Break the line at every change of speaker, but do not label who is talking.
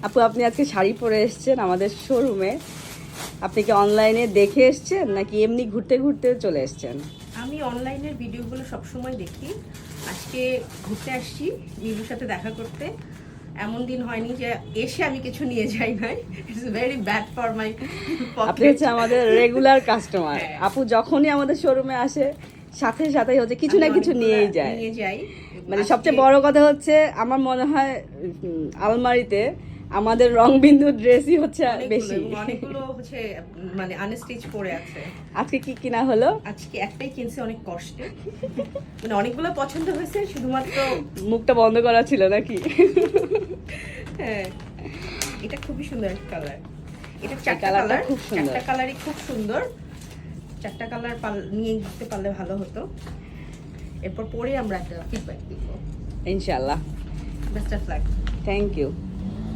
আপু আপনি আজকে শাড়ি পরে এসেছেন আমাদের শোরুমে, আপনি কি অনলাইনে দেখে এসেছেন নাকি এমনি ঘুরতে ঘুরতে চলে এসেছেন?
আমি অনলাইনের ভিডিওগুলো সবসময় দেখি। আজকে ঘুরতে আসছি নীলুর সাথে দেখা করতে। এমন দিন হয়নি যে এসে আমি কিছু নিয়ে যাই নাই। It's very bad for my
আপনি হচ্ছে আমাদের রেগুলার কাস্টমার। আপু যখনই আমাদের শোরুমে আসে সাথে সাথে হচ্ছে কিছু না কিছু নিয়েই যায়।
নিয়ে যাই।
মানে সবচেয়ে বড় কথা হচ্ছে আমার মনে হয় আলমারিতে আমাদের রং বিন্দু ড্রেসই হচ্ছে বেশি।
অনেকগুলো হচ্ছে মানে আনস্টিচ পরে আছে।
আজকে কি কিনা হলো?
আজকে একটাই কিনছি অনেক কষ্টে, মানে অনেকগুলো পছন্দ হয়েছে, শুধুমাত্র
মুখটা বন্ধ করা ছিল নাকি?
হ্যাঁ, এটা খুবই সুন্দর একটা কালার। এটা
এই
চারটা
কালারটা
কালার,
খুব সুন্দর।
চারটা কালারই খুব সুন্দর। চারটা কালার নিয়ে দিতে পারলে ভালো হতো। এরপর পরে আমরা একটা ফিডব্যাক দিব
ইনশাআল্লাহ।
Best of luck.
Thank you.